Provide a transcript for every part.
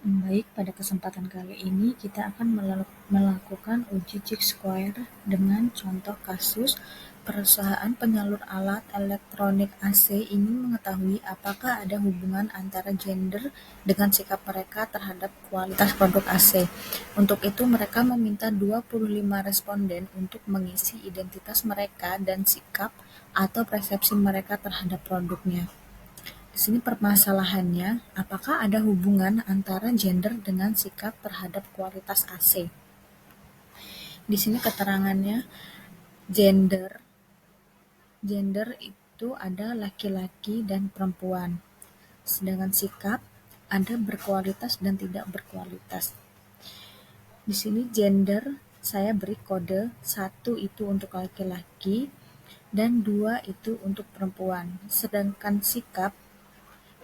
Baik, pada kesempatan kali ini kita akan melakukan uji Chi-square dengan contoh kasus perusahaan penyalur alat elektronik AC ingin mengetahui apakah ada hubungan antara gender dengan sikap mereka terhadap kualitas produk AC. Untuk itu mereka meminta 25 responden untuk mengisi identitas mereka dan sikap atau persepsi mereka terhadap produknya. Di sini permasalahannya, apakah ada hubungan antara gender dengan sikap terhadap kualitas AC? Di sini keterangannya, gender itu ada laki-laki dan perempuan. Sedangkan sikap ada berkualitas dan tidak berkualitas. Di sini gender saya beri kode 1 itu untuk laki-laki dan 2 itu untuk perempuan. Sedangkan sikap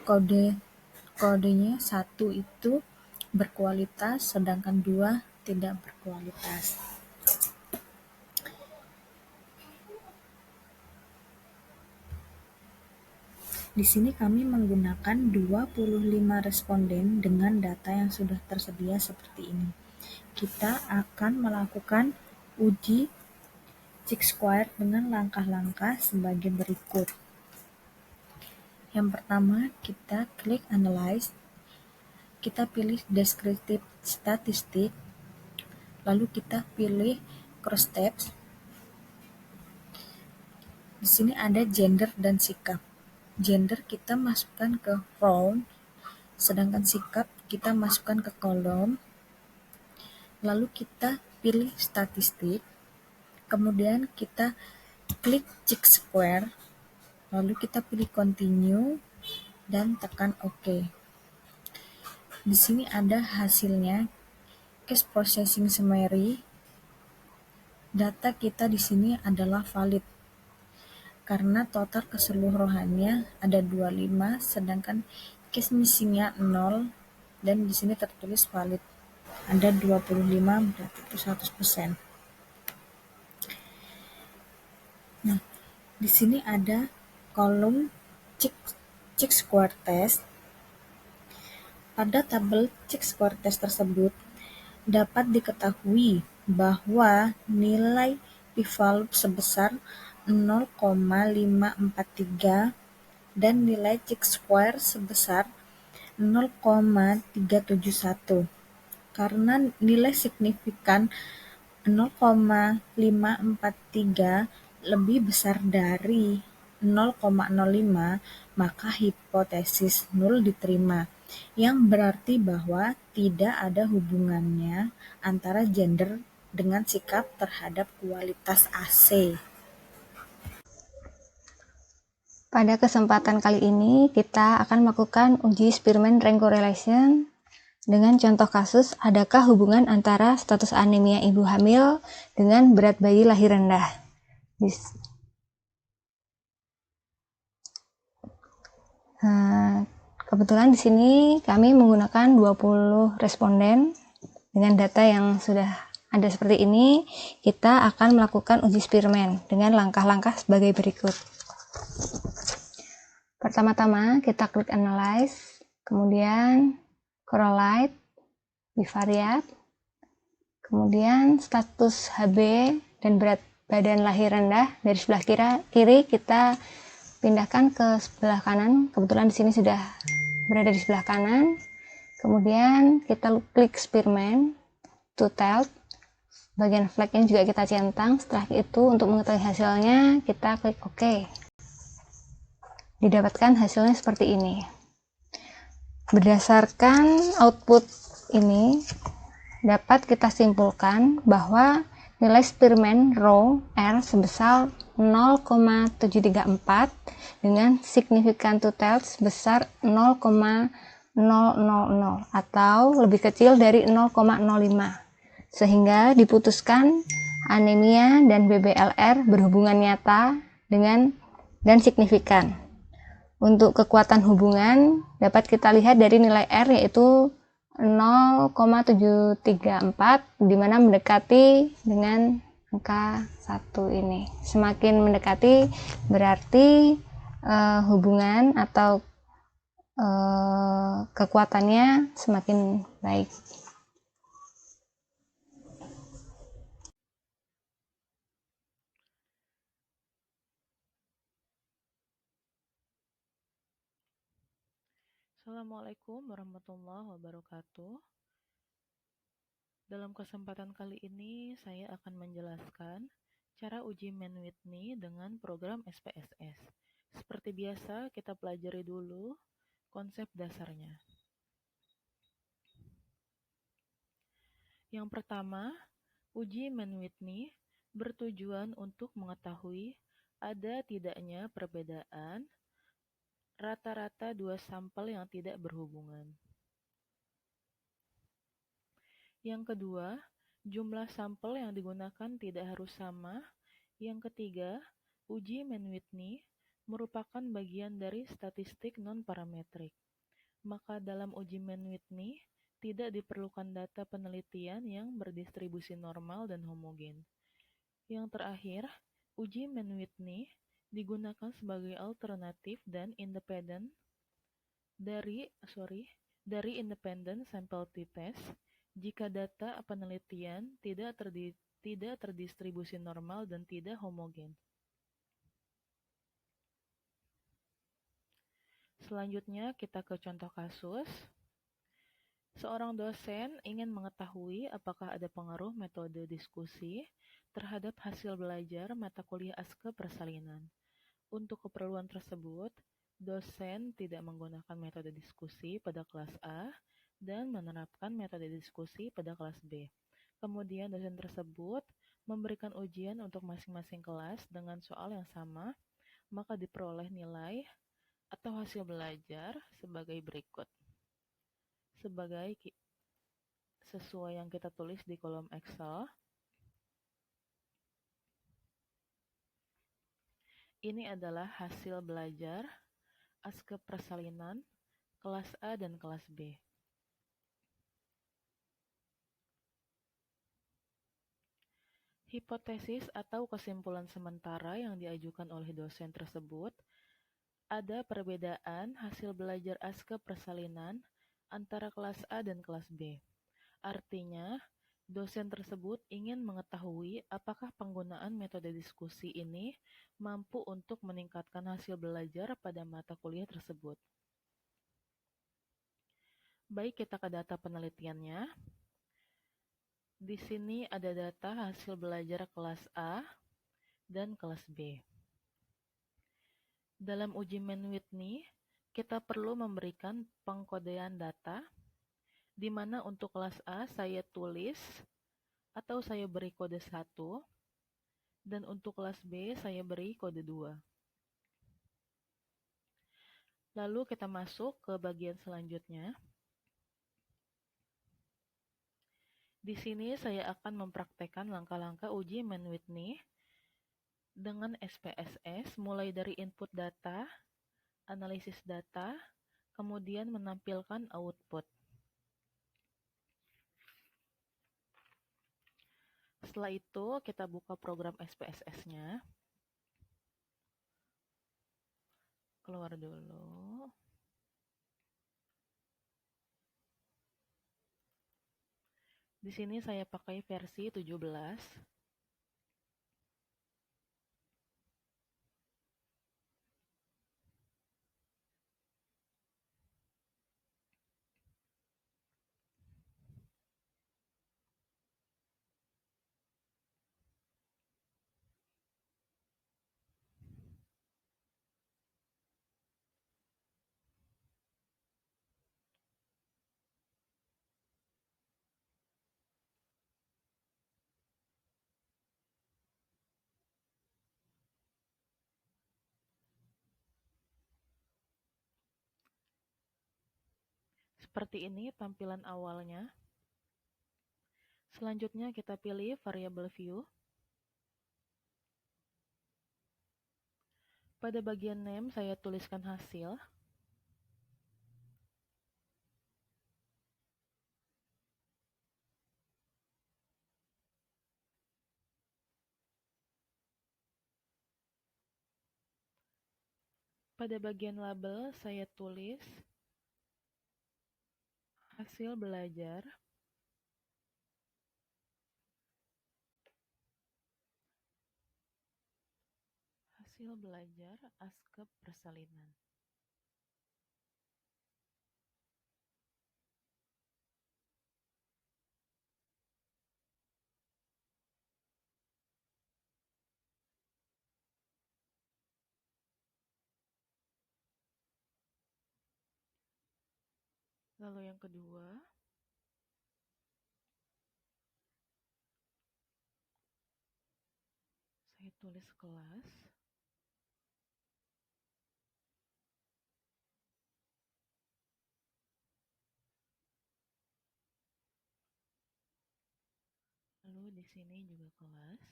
kodenya 1 itu berkualitas, sedangkan 2 tidak berkualitas. Di sini kami menggunakan 25 responden dengan data yang sudah tersedia seperti ini. Kita akan melakukan uji Chi-square dengan langkah-langkah sebagai berikut. Yang pertama, kita klik Analyze. Kita pilih Descriptive Statistik, lalu kita pilih Cross Tabs. Di sini ada gender dan sikap. Gender kita masukkan ke row, sedangkan sikap kita masukkan ke kolom. Lalu kita pilih statistik, kemudian kita klik Chi-square, lalu kita pilih Continue dan tekan OK. Di sini ada hasilnya, Case Processing Summary. Data kita di sini adalah valid karena total keseluruhannya ada 25, sedangkan case missing-nya 0 dan di sini tertulis valid. Ada 25 berarti itu 100%. Nah, di sini ada kolom Chi-square test. Pada tabel Chi-square test tersebut dapat diketahui bahwa nilai p-value sebesar 0,543 dan nilai Chi-square sebesar 0,371. Karena nilai signifikan 0,543 lebih besar dari 0,05, maka hipotesis nul diterima, yang berarti bahwa tidak ada hubungannya antara gender dengan sikap terhadap kualitas AC. Pada kesempatan kali ini kita akan melakukan uji Spearman Rank Correlation dengan contoh kasus adakah hubungan antara status anemia ibu hamil dengan berat bayi lahir rendah. Kebetulan di sini kami menggunakan 20 responden dengan data yang sudah ada seperti ini. Kita akan melakukan uji Spearman dengan langkah-langkah sebagai berikut. Pertama-tama kita klik Analyze, kemudian Correlate, Bivariate, kemudian status HB dan berat badan lahir rendah. Dari sebelah kiri kita pindahkan ke sebelah kanan. Kebetulan di sini sudah berada di sebelah kanan. Kemudian kita klik Spearman, Two-tailed. Bagian flagnya juga kita centang. Setelah itu untuk mengetahui hasilnya kita klik OK. Didapatkan hasilnya seperti ini. Berdasarkan output ini dapat kita simpulkan bahwa nilai Spearman Rho R sebesar 0,734 dengan signifikan two-tailed sebesar 0,000 atau lebih kecil dari 0,05, sehingga diputuskan anemia dan BBLR berhubungan nyata dan signifikan. Untuk kekuatan hubungan dapat kita lihat dari nilai R yaitu 0,734, di mana mendekati dengan angka 1 ini. Semakin mendekati berarti hubungan atau kekuatannya semakin baik. Assalamualaikum warahmatullahi wabarakatuh. Dalam kesempatan kali ini, saya akan menjelaskan cara uji Mann-Whitney dengan program SPSS. Seperti biasa, kita pelajari dulu konsep dasarnya. Yang pertama, uji Mann-Whitney bertujuan untuk mengetahui ada tidaknya perbedaan rata-rata dua sampel yang tidak berhubungan. Yang kedua, jumlah sampel yang digunakan tidak harus sama. Yang ketiga, uji Mann-Whitney merupakan bagian dari statistik non-parametrik. Maka dalam uji Mann-Whitney tidak diperlukan data penelitian yang berdistribusi normal dan homogen. Yang terakhir, uji Mann-Whitney digunakan sebagai alternatif dan independen dari independent sample t-test jika data penelitian tidak terdistribusi normal dan tidak homogen. Selanjutnya kita ke contoh kasus. Seorang dosen ingin mengetahui apakah ada pengaruh metode diskusi terhadap hasil belajar mata kuliah Aske Persalinan. Untuk keperluan tersebut, dosen tidak menggunakan metode diskusi pada kelas A dan menerapkan metode diskusi pada kelas B. Kemudian dosen tersebut memberikan ujian untuk masing-masing kelas dengan soal yang sama, maka diperoleh nilai atau hasil belajar sebagai berikut. Sesuai yang kita tulis di kolom Excel, ini adalah hasil belajar Aske Persalinan kelas A dan kelas B. Hipotesis atau kesimpulan sementara yang diajukan oleh dosen tersebut, ada perbedaan hasil belajar Aske Persalinan antara kelas A dan kelas B. Artinya, dosen tersebut ingin mengetahui apakah penggunaan metode diskusi ini mampu untuk meningkatkan hasil belajar pada mata kuliah tersebut. Baik, kita ke data penelitiannya. Di sini ada data hasil belajar kelas A dan kelas B. Dalam uji Mann-Whitney, kita perlu memberikan pengkodean data, di mana untuk kelas A saya tulis atau saya beri kode 1, dan untuk kelas B saya beri kode 2. Lalu kita masuk ke bagian selanjutnya. Di sini saya akan mempraktekkan langkah-langkah uji Mann-Whitney dengan SPSS, mulai dari input data, analisis data, kemudian menampilkan output. Setelah itu, kita buka program SPSS-nya. Keluar dulu. Di sini saya pakai versi 17. Seperti ini tampilan awalnya. Selanjutnya kita pilih variable view. Pada bagian name saya tuliskan hasil. Pada bagian label saya tulis Hasil belajar Askep persalinan. Lalu yang kedua, saya tulis kelas. Lalu di sini juga kelas.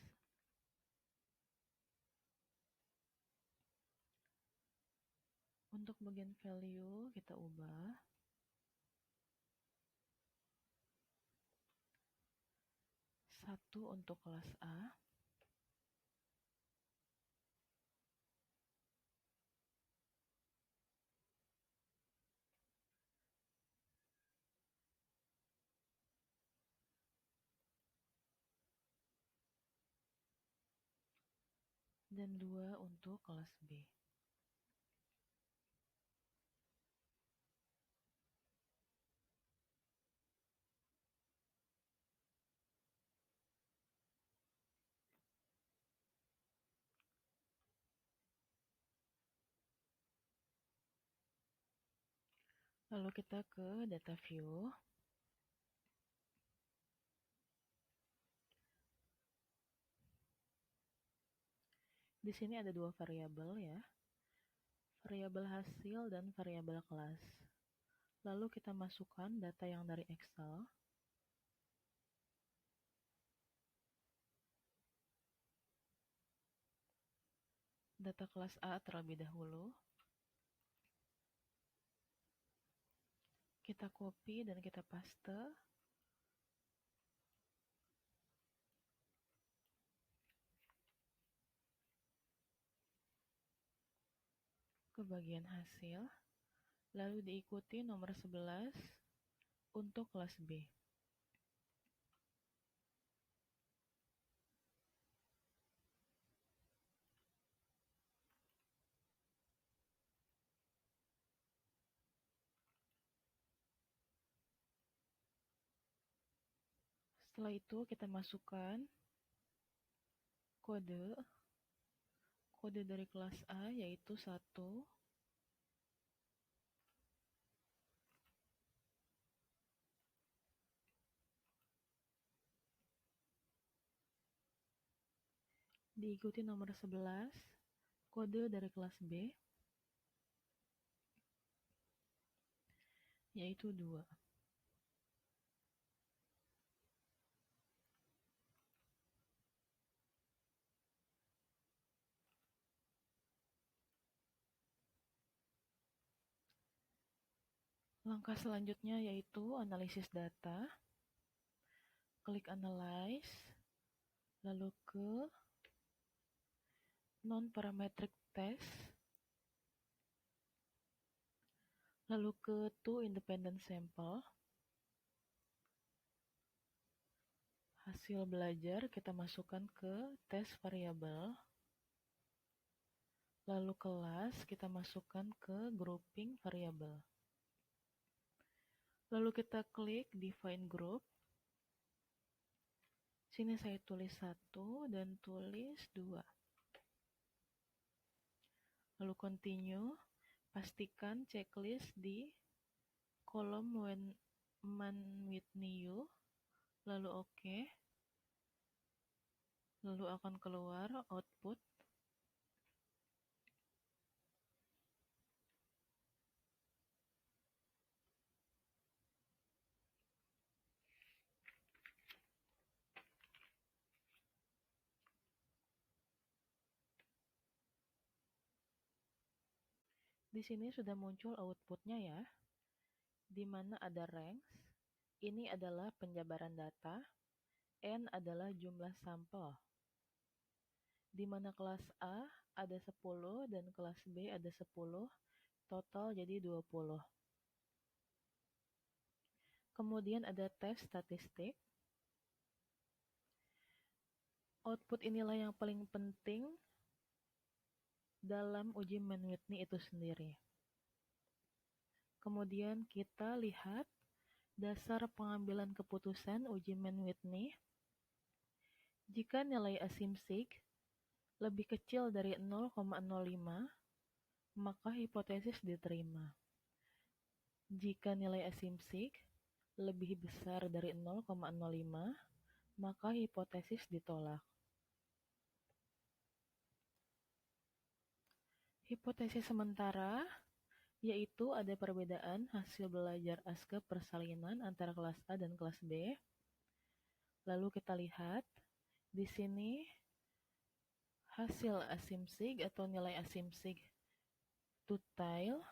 Untuk bagian value kita ubah. Satu untuk kelas A. Dan 2 untuk kelas B. Lalu kita ke data view. Di sini ada 2 variabel ya. Variabel hasil dan variabel kelas. Lalu kita masukkan data yang dari Excel. Data kelas A terlebih dahulu. Kita copy dan kita paste. Ke bagian hasil. Lalu diikuti nomor 11 untuk kelas B. Setelah itu kita masukkan kode dari kelas A yaitu 1. Diikuti nomor 11, kode dari kelas B yaitu 2. Langkah selanjutnya yaitu analisis data. Klik Analyze, lalu ke Non-Parametric Test, lalu ke To Independent Sample. Hasil belajar kita masukkan ke test variabel. Lalu kelas kita masukkan ke grouping variabel. Lalu kita klik Define Group. Sini saya tulis 1 dan tulis 2. Lalu Continue. Pastikan checklist di kolom When Man with New. Lalu OK. Lalu akan keluar output. Di sini sudah muncul outputnya ya, di mana ada ranks. Ini adalah penjabaran data. N adalah jumlah sampel. Di mana kelas A ada 10 dan kelas B ada 10, total jadi 20. Kemudian ada tes statistik. Output inilah yang paling penting dalam uji Mann-Whitney itu sendiri. Kemudian kita lihat dasar pengambilan keputusan uji Mann-Whitney. Jika nilai asimsig lebih kecil dari 0,05, maka hipotesis diterima. Jika nilai asimsig lebih besar dari 0,05, maka hipotesis ditolak. Hipotesis sementara yaitu ada perbedaan hasil belajar ASKE persalinan antara kelas A dan kelas B. Lalu kita lihat di sini hasil asimsig atau nilai asimsig tutile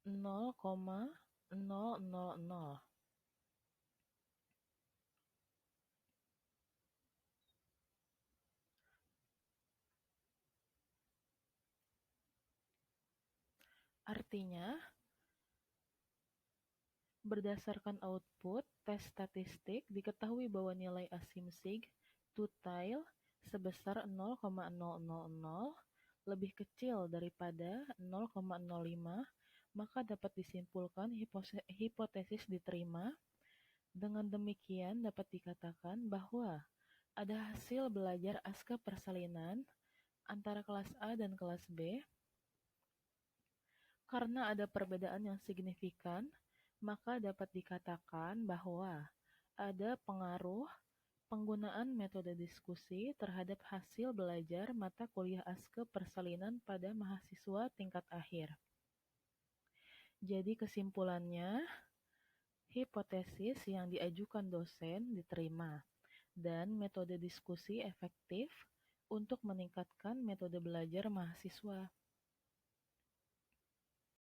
0,000. Artinya, berdasarkan output tes statistik diketahui bahwa nilai asimsig tutile sebesar 0,000 lebih kecil daripada 0,05, maka dapat disimpulkan hipotesis diterima. Dengan demikian dapat dikatakan bahwa ada hasil belajar ASKE persalinan antara kelas A dan kelas B. Karena ada perbedaan yang signifikan, maka dapat dikatakan bahwa ada pengaruh penggunaan metode diskusi terhadap hasil belajar mata kuliah ASKE persalinan pada mahasiswa tingkat akhir. Jadi kesimpulannya, hipotesis yang diajukan dosen diterima, dan metode diskusi efektif untuk meningkatkan metode belajar mahasiswa.